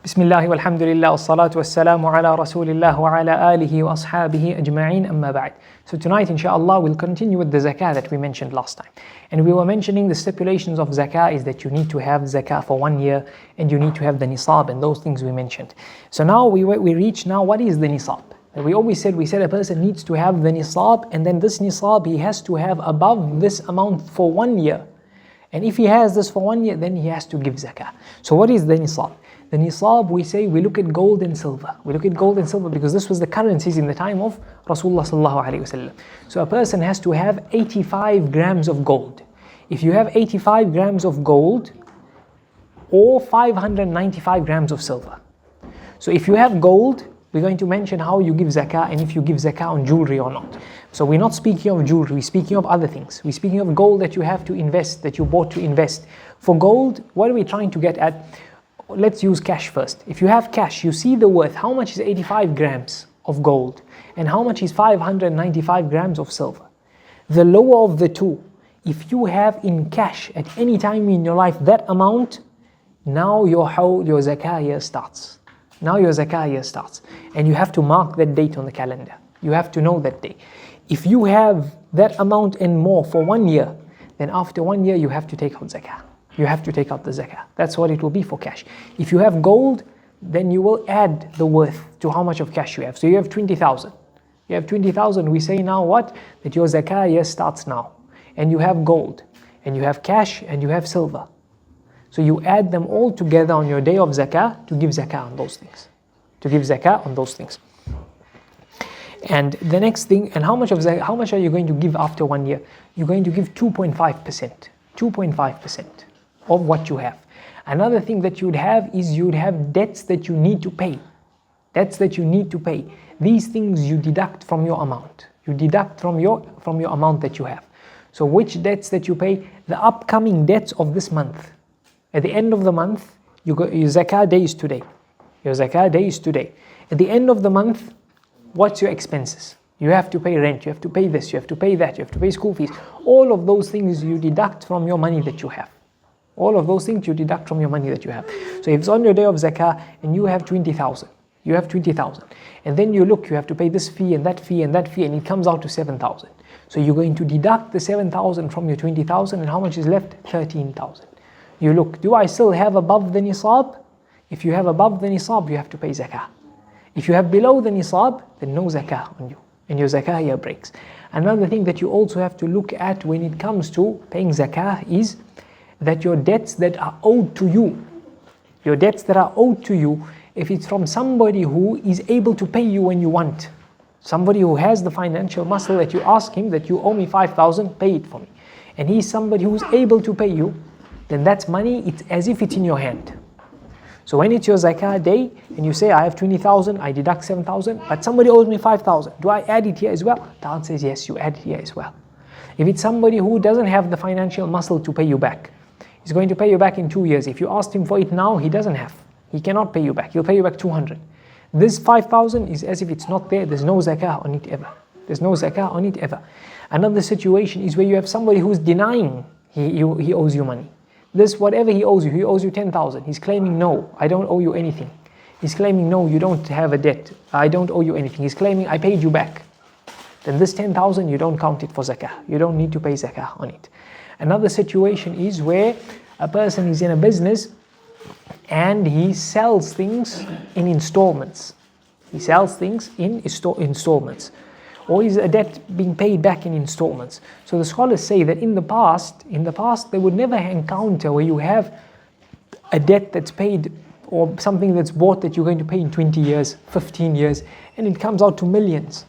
Bismillah walhamdulillah wassalatu wassalamu ala rasulillah wa ala alihi wa ashabihi ajma'in amma ba'd. So tonight inshallah we'll continue with the zakah that we mentioned last time. And we were mentioning the stipulations of zakah is that you need to have zakah for 1 year and you need to have the nisab and those things we mentioned. So now we reach now what is the nisab. We always said a person needs to have the nisab, and then this nisab he has to have above this amount for 1 year. And if he has this for 1 year, then he has to give zakah. So what is the nisab? The nisab, we look at gold and silver. We look at gold and silver because this was the currencies in the time of Rasulullah sallallahu alaihi wasallam. So a person has to have 85 grams of gold. If you have 85 grams of gold or 595 grams of silver. So if you have gold, we're going to mention how you give zakah and if you give zakah on jewelry or not. So we're not speaking of jewelry, we're speaking of other things. We're speaking of gold that you have to invest, that you bought to invest. For gold, what are we trying to get at? Let's use cash first. If you have cash, you see the worth. How much is 85 grams of gold? And how much is 595 grams of silver? The lower of the two, if you have in cash at any time in your life that amount, now your zakah year starts. Now your zakah year starts. And you have to mark that date on the calendar. You have to know that day. If you have that amount and more for 1 year, then after 1 year you have to take out zakah. You have to take out the zakah. That's what it will be for cash. If you have gold, then you will add the worth to how much of cash you have. So you have 20,000. You have 20,000. We say now what? That your zakah year starts now. And you have gold, and you have cash, and you have silver. So you add them all together on your day of zakah to give zakah on those things. To give zakah on those things. And the next thing, and how much are you going to give after 1 year? You're going to give 2.5%. 2.5% of what you have. Another thing that you'd have is you'd have debts that you need to pay. Debts that you need to pay. These things you deduct from your amount. You deduct from your amount that you have. So which debts that you pay? The upcoming debts of this month. At the end of the month, your zakah day is today. Your zakah day is today. At the end of the month, what's your expenses? You have to pay rent, you have to pay this, you have to pay that, you have to pay school fees. All of those things you deduct from your money that you have. All of those things you deduct from your money that you have. So if it's on your day of zakah and you have 20,000, you have 20,000. And then you look, you have to pay this fee and that fee and that fee, and it comes out to 7,000. So you're going to deduct the 7,000 from your 20,000, and how much is left? 13,000. You look, do I still have above the nisab? If you have above the nisab, you have to pay zakah. If you have below the nisab, then no zakah on you, and your zakah year breaks. Another thing that you also have to look at when it comes to paying zakah is that your debts that are owed to you, if it's from somebody who is able to pay you when you want, somebody who has the financial muscle that you ask him that you owe me 5,000, pay it for me, and he's somebody who's able to pay you, then that's money, it's as if it's in your hand. So when it's your zakah day and you say I have 20,000, I deduct 7,000, but somebody owes me 5,000, do I add it here as well? The answer is yes, you add it here as well. If it's somebody who doesn't have the financial muscle to pay you back, he's going to pay you back in 2 years. If you asked him for it now, he doesn't have. He cannot pay you back. He'll pay you back 200. This 5,000 is as if it's not there. There's no zakah on it ever. There's no zakah on it ever. Another situation is where you have somebody who's denying he owes you money. This, whatever he owes you 10,000. He's claiming, no, I don't owe you anything. He's claiming, no, you don't have a debt. I don't owe you anything. He's claiming, I paid you back. Then this 10,000, you don't count it for zakah. You don't need to pay zakah on it. Another situation is where a person is in a business and he sells things in installments. He sells things in installments. Or is a debt being paid back in installments. So the scholars say that in the past, they would never encounter where you have a debt that's paid or something that's bought that you're going to pay in 20 years, 15 years, and it comes out to millions.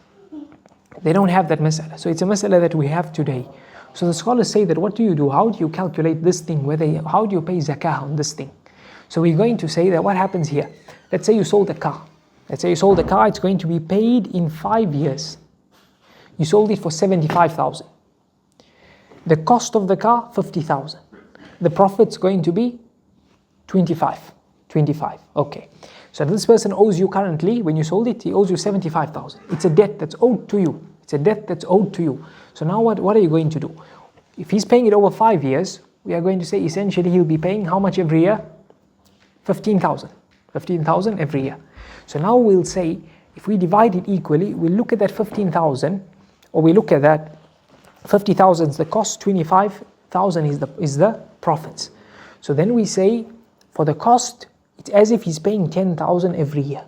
They don't have that mas'ala. So it's a mas'ala that we have today. So the scholars say that what do you do? How do you calculate this thing? How do you pay zakah on this thing? So we're going to say that what happens here. Let's say you sold a car. Let's say you sold a car, it's going to be paid in 5 years. You sold it for 75,000. The cost of the car, 50,000. The profit's going to be 25. Okay. So this person owes you currently, when you sold it, he owes you 75,000. It's a debt that's owed to you. So now what are you going to do? If he's paying it over 5 years, we are going to say essentially he'll be paying how much every year? 15,000. 15,000 every year. So now we'll say, if we divide it equally, we'll look at that 15,000, or we look at that 50,000 is the cost, 25,000 is the profits. So then we say, for the cost, it's as if he's paying 10,000 every year.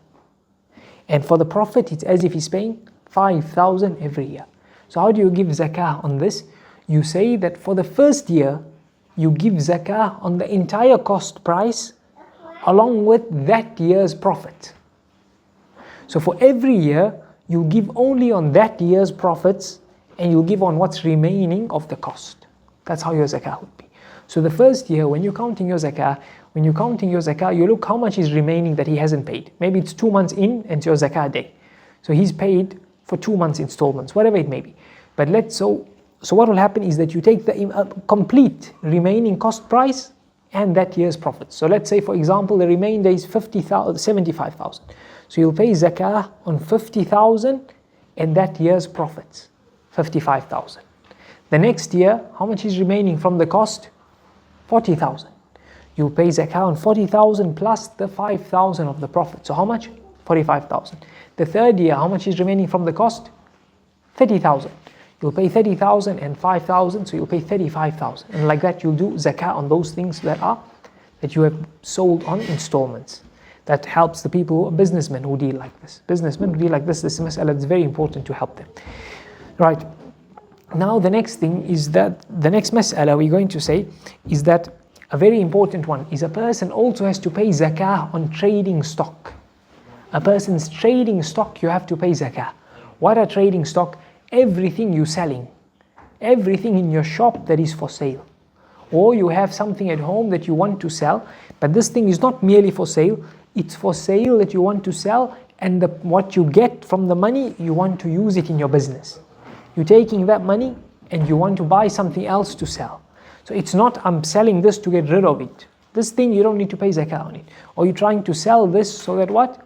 And for the profit, it's as if he's paying 5,000 every year. So how do you give zakah on this? You say that for the first year, you give zakah on the entire cost price along with that year's profit. So for every year, you give only on that year's profits, and you'll give on what's remaining of the cost. That's how your zakah would be. So the first year, when you're counting your zakah, you look how much is remaining that he hasn't paid. Maybe it's 2 months in and it's your zakah day. So he's paid for 2 months installments, whatever it may be. But so what will happen is that you take the complete remaining cost price and that year's profits. So let's say, for example, the remainder is 75,000. So you'll pay zakah on 50,000 and that year's profits, 55,000. The next year, how much is remaining from the cost? 40,000. You pay zakah on 40,000 plus the 5,000 of the profit. So how much? 45,000. The third year, how much is remaining from the cost? 30,000. You'll pay 30,000 and 5,000, so you'll pay 35,000. And like that, you'll do zakah on those things that you have sold on installments. That helps the people, businessmen who deal like this. Businessmen who deal like this mas'ala is very important to help them. Right. Now the next thing is that, the next mas'ala we're going to say is that a very important one is a person also has to pay zakah on trading stock. A person's trading stock, you have to pay zakah. What are trading stock? Everything you're selling. Everything in your shop that is for sale. Or you have something at home that you want to sell, but this thing is not merely for sale, it's for sale that you want to sell, and what you get from the money, you want to use it in your business. You're taking that money and you want to buy something else to sell. So it's not, I'm selling this to get rid of it. This thing you don't need to pay zakah on it. Or you're trying to sell this so that what?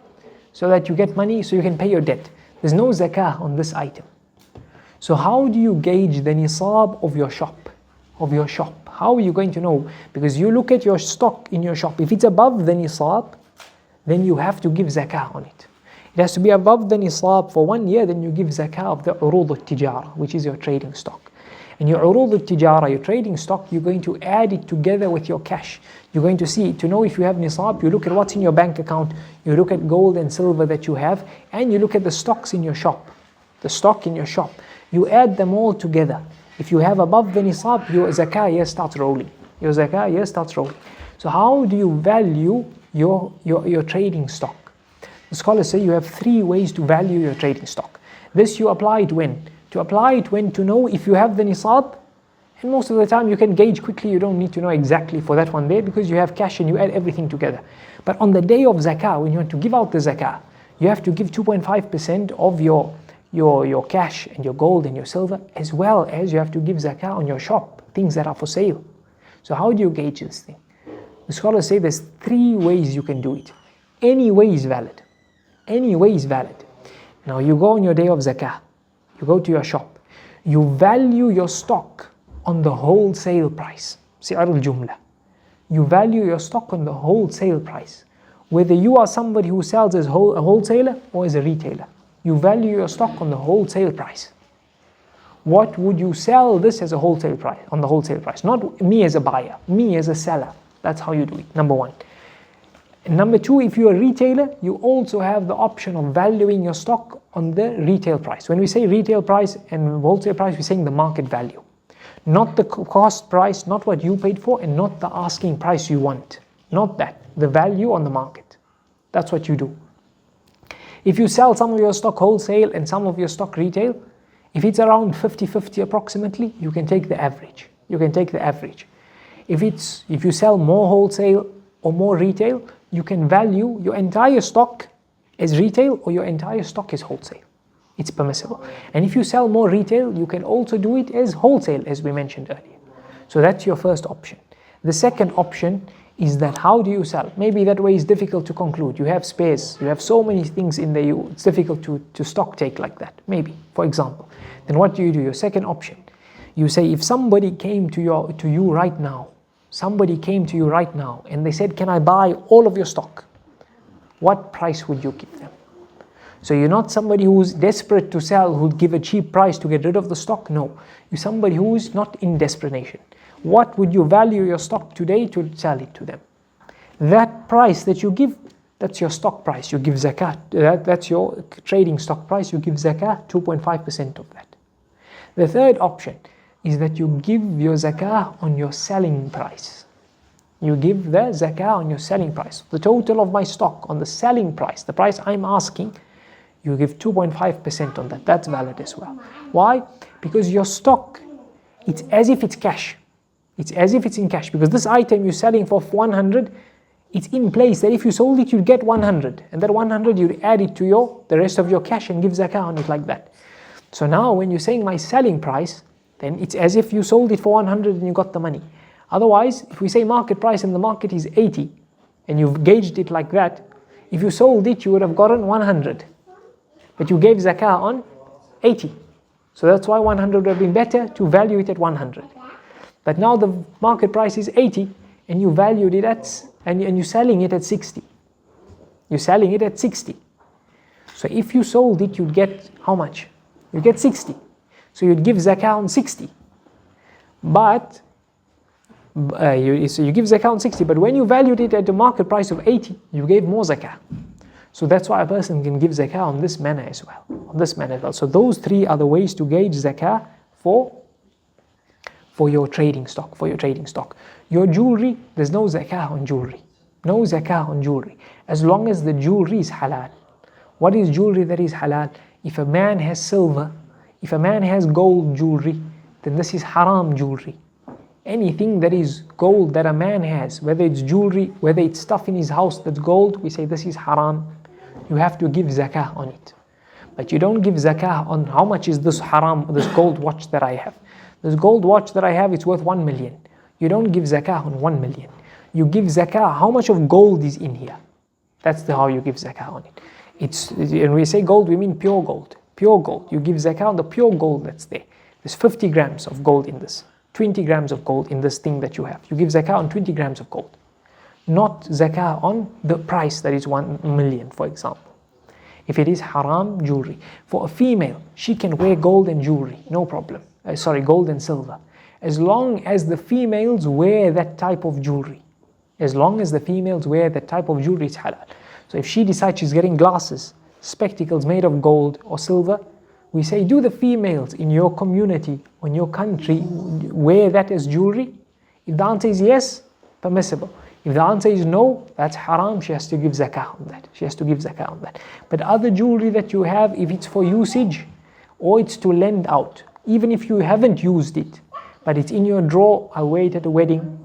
So that you get money so you can pay your debt. There's no zakah on this item. So how do you gauge the nisab of your shop? How are you going to know? Because you look at your stock in your shop. If it's above the nisab, then you have to give zakah on it. It has to be above the nisab for 1 year, then you give zakah of the urud al-tijara, which is your trading stock. And your urud al-tijara, your trading stock, you're going to add it together with your cash. You're going to see, to know if you have nisab, you look at what's in your bank account, you look at gold and silver that you have, and you look at the stocks in your shop. The stock in your shop. You add them all together. If you have above the nisab, your zakah year starts rolling. So how do you value your trading stock? The scholars say you have 3 ways to value your trading stock. This you apply it when? To apply it when to know if you have the nisab, and most of the time you can gauge quickly, you don't need to know exactly for that one day because you have cash and you add everything together. But on the day of zakah, when you want to give out the zakah, you have to give 2.5% of your cash and your gold and your silver, as well as you have to give zakah on your shop, things that are for sale. So how do you gauge this thing? The scholars say there's 3 ways you can do it. Any way is valid. Now you go on your day of zakah, you go to your shop, you value your stock on the wholesale price, si'ar al-jumla. You value your stock on the wholesale price. Whether you are somebody who sells as a wholesaler or as a retailer, you value your stock on the wholesale price. What would you sell this as a wholesale price, on the wholesale price? Not me as a buyer, me as a seller. That's how you do it, number 1. And number 2, if you're a retailer, you also have the option of valuing your stock on the retail price. When we say retail price and wholesale price, we're saying the market value. Not the cost price, not what you paid for, and not the asking price you want. Not that, the value on the market. That's what you do. If you sell some of your stock wholesale and some of your stock retail, if it's around 50-50 approximately, you can take the average. If you sell more wholesale or more retail, you can value your entire stock as retail or your entire stock as wholesale. It's permissible. And if you sell more retail, you can also do it as wholesale, as we mentioned earlier. So that's your first option. The second option is that how do you sell? Maybe that way is difficult to conclude. You have space, you have so many things in there, it's difficult to stock take like that, maybe, for example. Then what do? Your second option. You say, if somebody came to you right now, and they said, can I buy all of your stock? what price would you give them? So you're not somebody who's desperate to sell, who'd give a cheap price to get rid of the stock. No, you're somebody who's not in desperation. What would you value your stock today to sell it to them? That price that you give, that's your stock price. You give zakat. That's your trading stock price. You give zakah 2.5% of that. The third option is that you give your zakah on your selling price. You give the zakah on your selling price. The total of my stock on the selling price, the price I'm asking, you give 2.5% on that. That's valid as well. Why? Because your stock, it's as if it's cash. It's as if it's in cash. Because this item you're selling for 100, it's in place that if you sold it, you'd get 100. And that 100, you'd add it to the rest of your cash and give zakah on it like that. So now when you're saying my selling price, then it's as if you sold it for 100 and you got the money. Otherwise, if we say market price and the market is 80, and you've gauged it like that, if you sold it, you would have gotten 100. But you gave zakah on 80. So that's why 100 would have been better to value it at 100. But now the market price is 80 and you valued it at, and you're selling it at 60. You're selling it at 60. So if you sold it, you'd get how much? You'd get 60. So you'd give zakah on 60. But you give zakah on 60, but when you valued it at the market price of 80, you gave more zakah. So that's why a person can give zakah on this manner as well. On this manner as well. So those three are the ways to gauge zakah for your trading stock. For your trading stock. Your jewelry, there's no zakah on jewelry. No zakah on jewelry. As long as the jewelry is halal. What is jewelry that is halal? If a man has silver, if a man has gold jewelry, then this is haram jewelry. Anything that is gold that a man has, whether it's jewelry, whether it's stuff in his house that's gold, we say this is haram. You have to give zakah on it. But you don't give zakah on how much is this haram, this gold watch that I have. This gold watch that I have, it's worth 1 million. You don't give zakah on 1 million. You give zakah, how much of gold is in here? That's how you give zakah on it. And we say gold, we mean pure gold. Pure gold. You give zakah on the pure gold that's there. There's 50 grams of gold in this. 20 grams of gold in this thing that you have. You give zakah on 20 grams of gold. Not zakah on the price that is 1 million, for example. If it is haram jewelry. For a female, she can wear gold and jewelry, no problem. Gold and silver. As long as the females wear that type of jewelry. As long as the females wear that type of jewelry, it's halal. So if she decides she's getting glasses, spectacles made of gold or silver, we say, do the females in your community or in your country wear that as jewelry? If the answer is yes, permissible. If the answer is no, that's haram, she has to give zakah on that. She has to give zakah on that. But other jewelry that you have, if it's for usage or it's to lend out, even if you haven't used it, but it's in your drawer, I'll wear it at the wedding.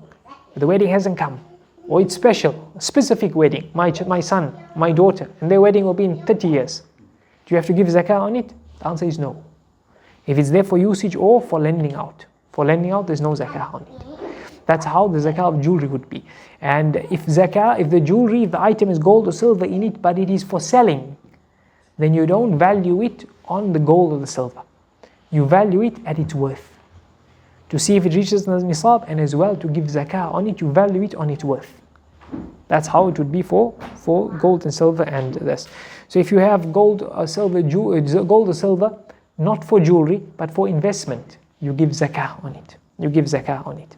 The wedding hasn't come. Or it's special, a specific wedding, my son, my daughter, and their wedding will be in 30 years. Do you have to give zakah on it? The answer is no. If it's there for usage or for lending out. For lending out, there's no zakah on it. That's how the zakah of jewelry would be. And if the jewelry, if the item is gold or silver in it, but it is for selling, then you don't value it on the gold or the silver. You value it at its worth. To see if it reaches the nisab, and as well to give zakah on it, you value it on its worth. That's how it would be for gold and silver and this. So if you have gold or silver, not for jewelry, but for investment, you give zakah on it. You give zakah on it.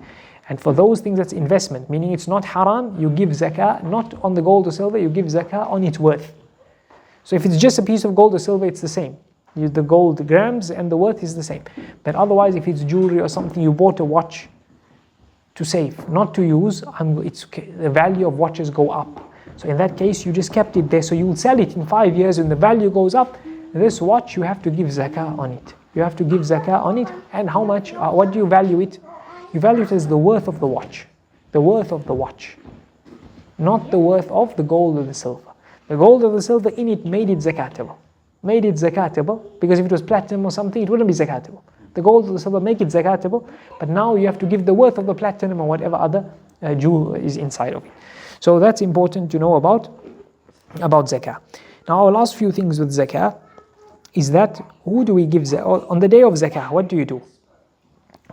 And for those things that's investment, meaning it's not haram, you give zakah not on the gold or silver, you give zakah on its worth. So if it's just a piece of gold or silver, it's the same. The gold grams and the worth is the same. But otherwise, if it's jewelry or something, you bought a watch to save, not to use, the value of watches go up. So in that case, you just kept it there. So you will sell it in 5 years when the value goes up. This watch, you have to give zakah on it. You have to give zakah on it. And how much, what do you value it? You value it as the worth of the watch. The worth of the watch. Not the worth of the gold or the silver. The gold or the silver in it made it zakatable. Made it zakatable, because if it was platinum or something, it wouldn't be zakatable. The gold or the silver make it zakatable, but now you have to give the worth of the platinum or whatever other jewel is inside of it. So that's important to know about zakah. Now our last few things with zakah is that who do we give zakah? On the day of zakah, what do you do?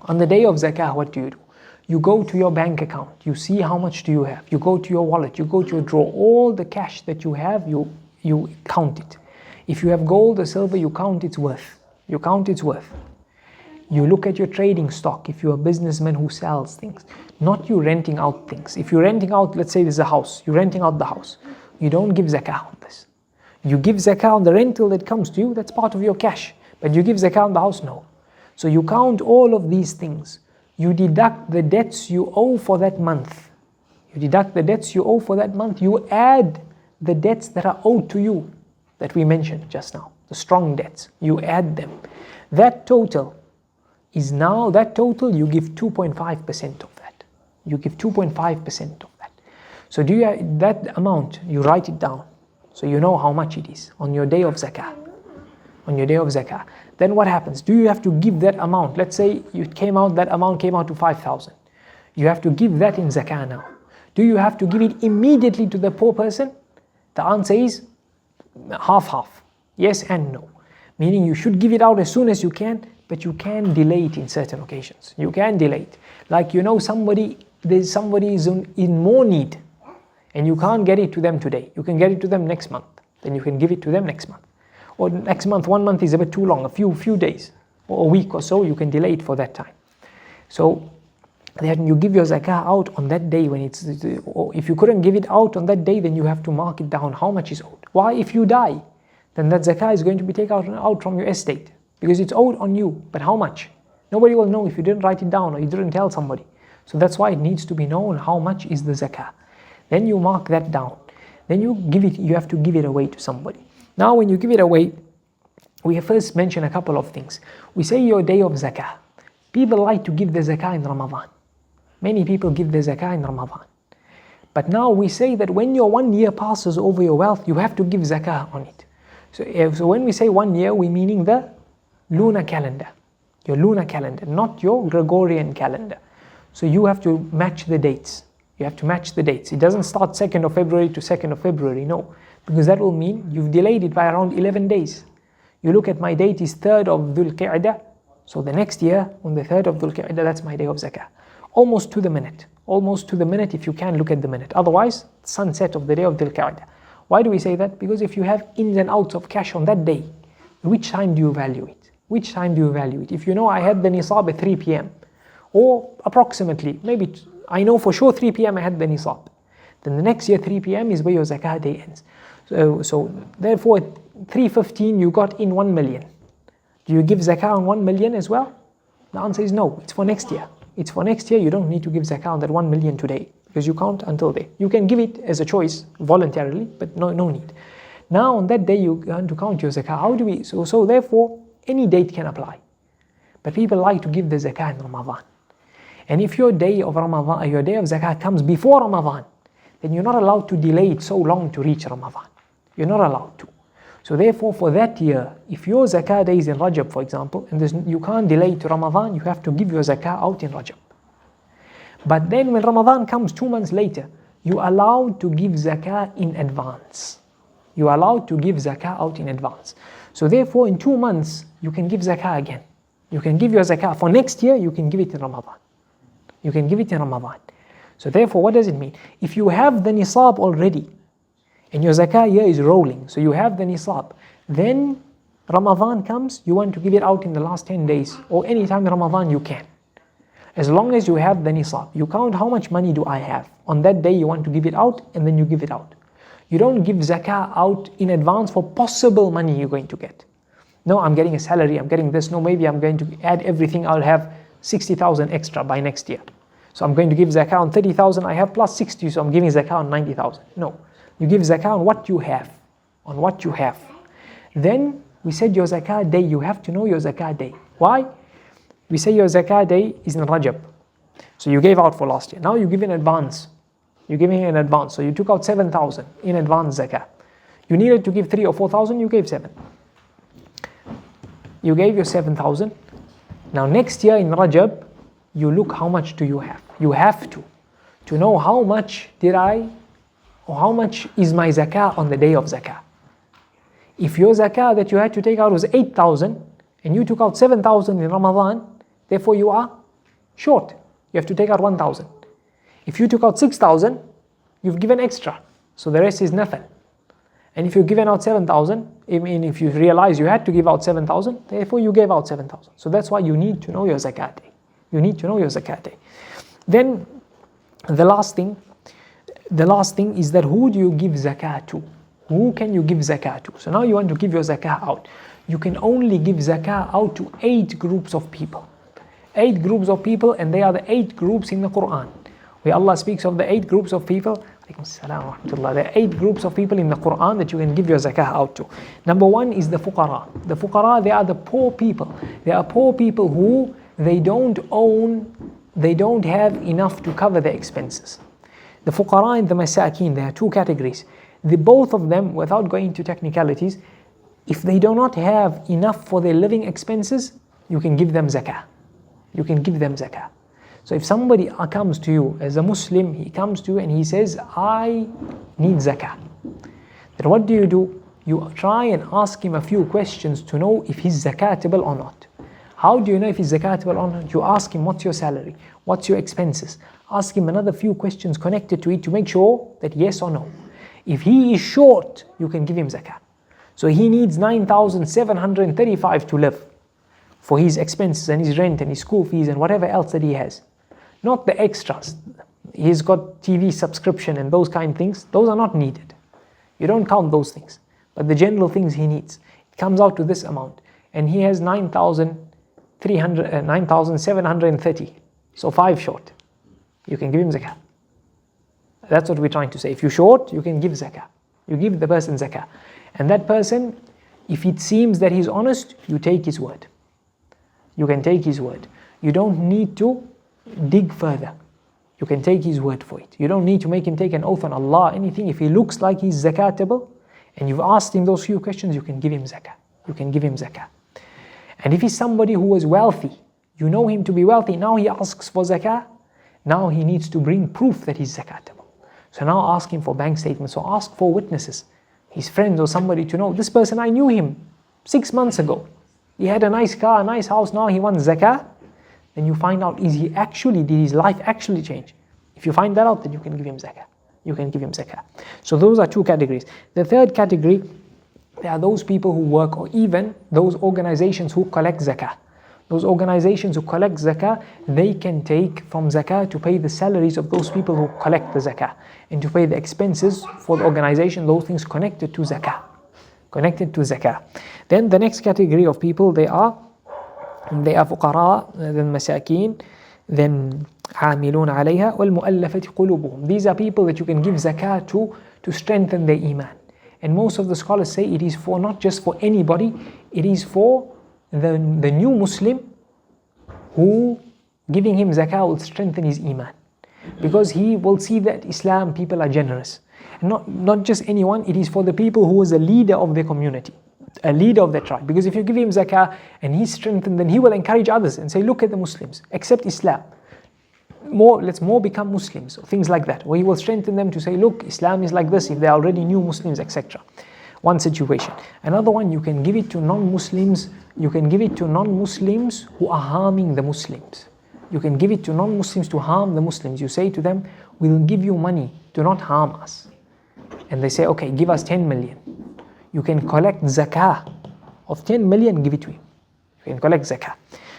On the day of zakah, what do? You go to your bank account, you see how much do you have. You go to your wallet, you go to your drawer, all the cash that you have, you count it. If you have gold or silver, you count its worth. You count its worth. You look at your trading stock, if you're a businessman who sells things, not you renting out things. If you're renting out, let's say there's a house, you're renting out the house. You don't give zakah on this. You give zakah on the rental that comes to you, that's part of your cash. But you give zakah on the house, no. So you count all of these things. You deduct the debts you owe for that month. You deduct the debts you owe for that month. You add the debts that are owed to you, that we mentioned just now, the strong debts. You add them. That total is now, you give 2.5% of that. You give 2.5% of that. So that amount, you write it down. So you know how much it is on your day of zakah. On your day of zakah. Then what happens? Do you have to give that amount? Let's say that amount came out to 5,000. You have to give that in zakah now. Do you have to give it immediately to the poor person? The answer is half. Yes and no. Meaning you should give it out as soon as you can, but you can delay it in certain occasions. You can delay it. Like somebody is in more need and you can't get it to them today. You can get it to them next month. Then you can give it to them next month. Or next month, 1 month is a bit too long, a few days or a week or so, you can delay it for that time. So then you give your zakah out on that day or if you couldn't give it out on that day, then you have to mark it down how much is owed. Why? If you die, then that zakah is going to be taken out from your estate because it's owed on you. But how much? Nobody will know if you didn't write it down or you didn't tell somebody. So that's why it needs to be known how much is the zakah. Then you mark that down. Then you have to give it away to somebody. Now when you give it away, we first mention a couple of things. We say your day of zakah. People like to give the zakah in Ramadan. Many people give the zakah in Ramadan. But now we say that when your 1 year passes over your wealth, you have to give zakah on it. So when we say 1 year, we're meaning the lunar calendar. Your lunar calendar, not your Gregorian calendar. So you have to match the dates. You have to match the dates. It doesn't start 2nd of February to 2nd of February, no. Because that will mean you've delayed it by around 11 days. You look at my date is 3rd of Dhul Qa'dah. So the next year, on the 3rd of Dhul Qa'dah, that's my day of zakah. Almost to the minute. Almost to the minute if you can look at the minute. Otherwise, sunset of the day of Dhul Qa'dah. Why do we say that? Because if you have ins and outs of cash on that day, which time do you value it? Which time do you value it? If you know I had the nisab at 3 p.m. or approximately, maybe I know for sure 3 p.m. I had the nisab. Then the next year 3 p.m. is where your zakah day ends. So therefore at 3:15 you got in 1 million. Do you give zakah on 1 million as well? The answer is no, it's for next year. It's for next year, you don't need to give zakah on that 1 million today because you can't until there. You can give it as a choice voluntarily, but no need. Now on that day you want to count your zakah. How do we? So therefore any date can apply. But people like to give the zakah in Ramadan. And if your day of Ramadan, your day of zakah comes before Ramadan, then you're not allowed to delay it so long to reach Ramadan. You're not allowed to. So therefore for that year, if your zakah day is in Rajab for example, and you can't delay to Ramadan, you have to give your zakah out in Rajab. But then when Ramadan comes 2 months later, you're allowed to give zakah in advance. You're allowed to give zakah out in advance. So therefore in 2 months, you can give zakah again. You can give your zakah for next year, you can give it in Ramadan. You can give it in Ramadan. So therefore what does it mean? If you have the nisab already, and your zakah year is rolling, so you have the nisab, then Ramadan comes, you want to give it out in the last 10 days, or any time in Ramadan you can. As long as you have the nisab, you count how much money do I have. On that day you want to give it out, and then you give it out. You don't give zakah out in advance for possible money you're going to get. No, I'm getting a salary, I'm getting this, no, maybe I'm going to add everything, I'll have 60,000 extra by next year. So I'm going to give zakah on 30,000, I have plus 60, so I'm giving zakah on 90,000. No, you give zakah on what you have, on what you have. Then we said your zakah day, you have to know your zakah day. Why? We say your zakah day is in Rajab. So you gave out for last year. Now you give in advance. You're giving in advance. So you took out 7,000 in advance zakah. You needed to give 3,000 or 4,000, you gave 7. You gave your 7,000. Now next year in Rajab, you look how much do you have. You have to know how much did I, or how much is my zakah on the day of zakah. If your zakah that you had to take out was 8,000 and you took out 7,000 in Ramadan, therefore you are short. You have to take out 1,000. If you took out 6,000, you've given extra. So the rest is nafal. And if you've given out 7,000, if you realize you had to give out 7,000, therefore you gave out 7,000. So that's why you need to know your zakat day. You need to know your zakat day. Then the last thing is that who do you give zakah to? Who can you give zakah to? So now you want to give your zakah out. You can only give zakah out to 8 groups of people. 8 groups of people, and they are the 8 groups in the Quran. Where Allah speaks of the 8 groups of people. There are 8 groups of people in the Quran that you can give your zakah out to. Number 1 is the fuqara. The fuqara, they are the poor people. They are poor people who they don't have enough to cover their expenses. The fuqara and the masakin, there are 2 categories. Both of them, without going into technicalities, if they do not have enough for their living expenses, you can give them zakah. You can give them zakah. So if somebody comes to you as a Muslim, he comes to you and he says, I need zakah. Then what do? You try and ask him a few questions to know if he's zakatable or not. How do you know if he's zakatable or not? You ask him, what's your salary? What's your expenses? Ask him another few questions connected to it to make sure that yes or no. If he is short, you can give him zakah. So he needs 9,735 to live for his expenses and his rent and his school fees and whatever else that he has. Not the extras. He's got TV subscription and those kind of things. Those are not needed. You don't count those things. But the general things he needs, it comes out to this amount. And he has 9,730. So 5 short. You can give him zakah. That's what we're trying to say. If you're short, you can give zakah. You give the person zakah. And that person, if it seems that he's honest, you take his word. You can take his word. You don't need to dig further. You can take his word for it. You don't need to make him take an oath on Allah, anything. If he looks like he's zakatable, and you've asked him those few questions, you can give him zakah. You can give him zakah. And if he's somebody who is wealthy, you know him to be wealthy, now he asks for zakah, now he needs to bring proof that he's zakatable. So now ask him for bank statements, or ask for witnesses, his friends or somebody to know, this person, I knew him 6 months ago. He had a nice car, a nice house, now he wants zakah. Then you find out, did his life actually change? If you find that out, then you can give him zakah. You can give him zakah. So those are 2 categories. The third category, there are those people who work, or even those organizations who collect zakah. Those organizations who collect zakah, they can take from zakah to pay the salaries of those people who collect the zakah, and to pay the expenses for the organization, those things connected to zakah. Connected to zakah. Then the next category of people, they are fuqara, then masakin, then عاملون عليها والمؤلفة قلوبهم. These are people that you can give zakah to strengthen their iman. And most of the scholars say it is for not just for anybody, it is for the new Muslim who giving him zakah will strengthen his iman. Because he will see that Islam people are generous. And not just anyone, it is for the people who is a leader of their community, a leader of their tribe. Because if you give him zakah and he's strengthened, then he will encourage others and say, look at the Muslims, accept Islam. Let's more become Muslims, or things like that. Where he will strengthen them to say, look, Islam is like this, if they're already new Muslims, etc. One situation. Another one, you can give it to non-Muslims. You can give it to non-Muslims who are harming the Muslims. You can give it to non-Muslims to harm the Muslims. You say to them, we'll give you money, do not harm us. And they say, okay, give us 10 million. You can collect zakah of 10 million, give it to him. You can collect zakah.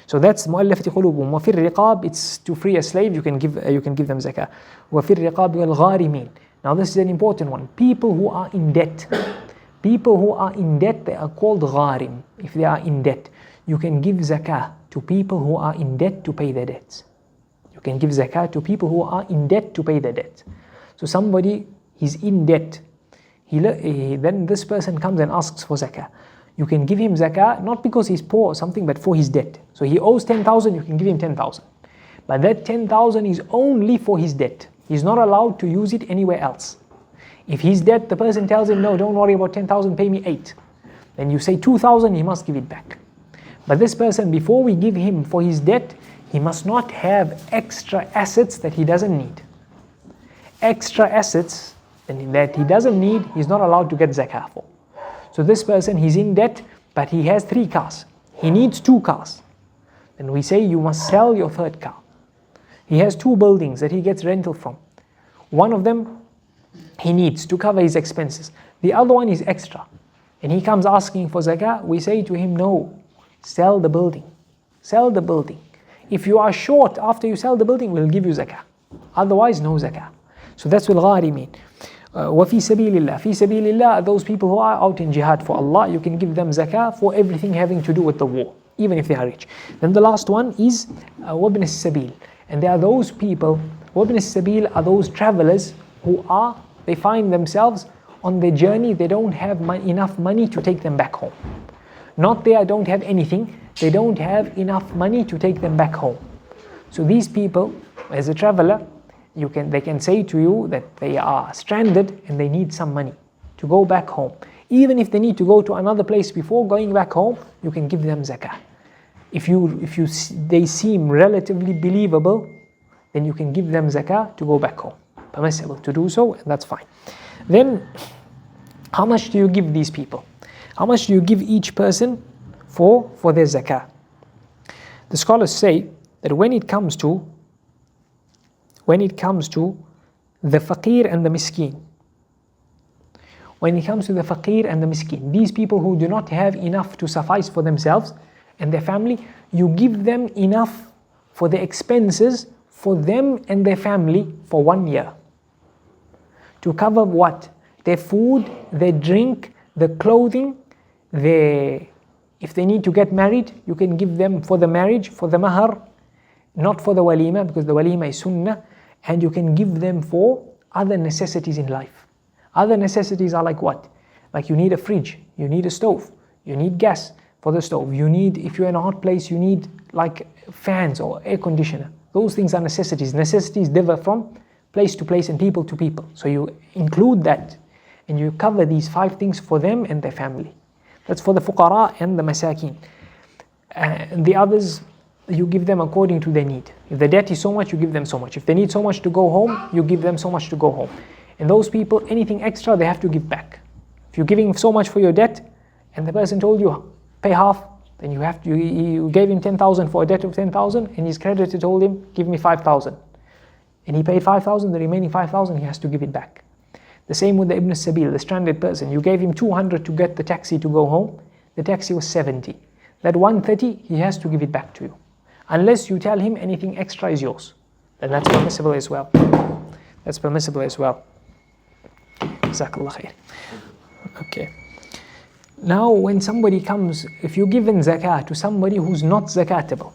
So that's مؤلفة قلوبهم. وفي الرقاب, it's to free a slave, you can give them zakah. وفي الرقاب والغارمين. Now this is an important one. People who are in debt. People who are in debt, they are called gharim. If they are in debt, you can give zakah to people who are in debt to pay their debts. You can give zakah to people who are in debt to pay their debt. So somebody, he's in debt. Then this person comes and asks for zakah. You can give him zakah not because he's poor or something, but for his debt. So he owes 10,000, you can give him 10,000. But that 10,000 is only for his debt. He's not allowed to use it anywhere else. If he's debt, the person tells him, no, don't worry about 10,000, pay me 8. Then you say 2,000, he must give it back. But this person, before we give him for his debt, he must not have extra assets that he doesn't need. Extra assets that he doesn't need, he's not allowed to get zakah for. So this person, he's in debt, but he has 3 cars. He needs 2 cars. Then we say, you must sell your 3rd car. He has 2 buildings that he gets rental from. One of them he needs to cover his expenses. The other one is extra. And he comes asking for zakah. We say to him, no, sell the building. Sell the building. If you are short after you sell the building, we'll give you zakah. Otherwise, no zakah. So that's what ghari mean. وَفِي سَبِيلِ اللَّهِ Fi sabilillah, those people who are out in jihad for Allah, you can give them zakah for everything having to do with the war, even if they are rich. Then the last one is وَابْنِ السَّبِيلِ. And there are those people, وَابْنِ السَّبِيلِ are those travelers who they find themselves on their journey, they don't have enough money to take them back home. Not they don't have anything, they don't have enough money to take them back home. So these people, as a traveler, they can say to you that they are stranded and they need some money to go back home. Even if they need to go to another place before going back home, you can give them zakah. If they seem relatively believable, then you can give them zakah to go back home. Permissible to do so, and that's fine. Then, how much do you give these people? How much do you give each person for their zakah? The scholars say that when it comes to the faqir and the miskin, these people who do not have enough to suffice for themselves and their family, you give them enough for the expenses for them and their family for 1 year. To cover what? Their food, their drink, the clothing, if they need to get married, you can give them for the marriage, for the mahar, not for the walima, because the walima is sunnah, and you can give them for other necessities in life. Other necessities are like what? Like you need a fridge, you need a stove, you need gas for the stove, if you're in a hot place, you need like fans or air conditioner. Those things are necessities. Necessities differ from place to place and people to people. So you include that and you cover these 5 things for them and their family. That's for the fuqara and the masakin. The others, you give them according to their need. If the debt is so much, you give them so much. If they need so much to go home, you give them so much to go home. And those people, anything extra, they have to give back. If you're giving so much for your debt and the person told you, pay half, then you gave him 10,000 for a debt of 10,000 and his creditor told him, give me 5,000. And he paid 5,000, the remaining 5,000 he has to give it back. The same with the Ibn Sabil, the stranded person. You gave him 200 to get the taxi to go home, the taxi was 70. That 130, he has to give it back to you. Unless you tell him anything extra is yours. Then that's permissible as well. That's permissible as well. Jazakallah khair. Okay. Now when somebody comes, if you're given zakah to somebody who's not zakatable,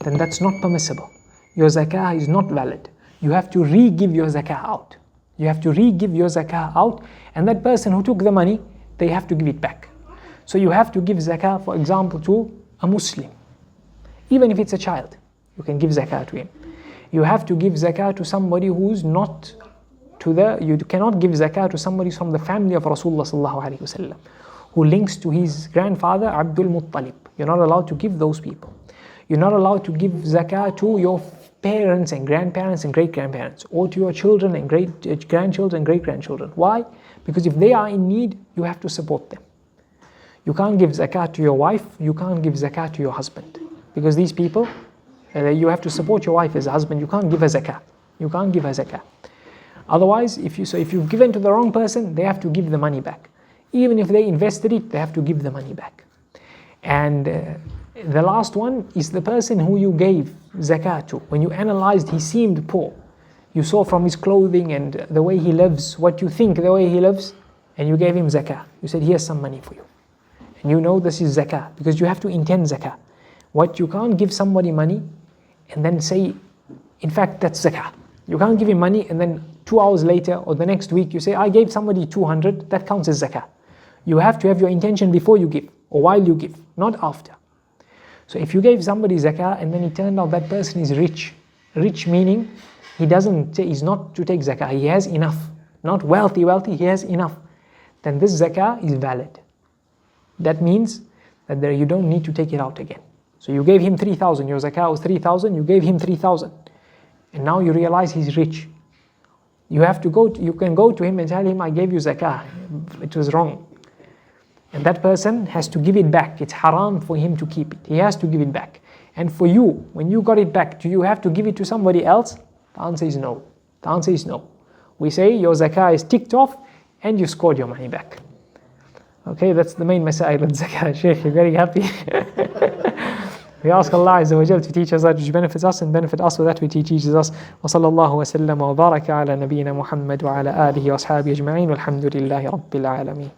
then that's not permissible. Your zakah is not valid. You have to re-give your zakah out. And that person who took the money, they have to give it back. So you have to give zakah, for example, to a Muslim. Even if it's a child, you can give zakah to him. You have to give zakah to somebody who's not you cannot give zakah to somebody from the family of Rasulullah sallallahu alaihi wasallam, who links to his grandfather Abdul Muttalib. You're not allowed to give those people. You're not allowed to give zakah to your parents and grandparents and great-grandparents, or to your children and great-grandchildren and great-grandchildren. Why? Because if they are in need, you have to support them. You can't give zakah to your wife, you can't give zakah to your husband. Because these people, you have to support your wife as a husband, you can't give her zakah. Otherwise, if you've given to the wrong person, they have to give the money back. Even if they invested it, they have to give the money back. And the last one is the person who you gave zakah to. When you analyzed, he seemed poor. You saw from his clothing and the way he lives, what you think the way he lives, and you gave him zakah. You said, here's some money for you. And you know this is zakah, because you have to intend zakah. What you can't give somebody money and then say, in fact, that's zakah. You can't give him money and then 2 hours later or the next week you say, I gave somebody 200, that counts as zakah. You have to have your intention before you give or while you give, not after. So if you gave somebody zakah and then it turned out that person is rich meaning he's not to take zakah, he has enough, not wealthy, he has enough, then this zakah is valid. That means that you don't need to take it out again. So you gave him 3,000, your zakah was 3,000, you gave him 3,000, and now you realize he's rich. You can go to him and tell him, I gave you zakah, it was wrong. And that person has to give it back. It's haram for him to keep it. He has to give it back. And for you, when you got it back, do you have to give it to somebody else? The answer is no. The answer is no. We say your zakah is ticked off and you scored your money back. Okay, that's the main masail of zakah. Sheikh, you're very happy. We ask Allah Azza wa Jal to teach us that which benefits us and benefit us with that which He teaches us. Wa sallallahu wa sallam wa baraka ala nabiyyina Muhammad wa ala alihi wa ashabihi ajma'in walhamdulillahi rabbil alameen.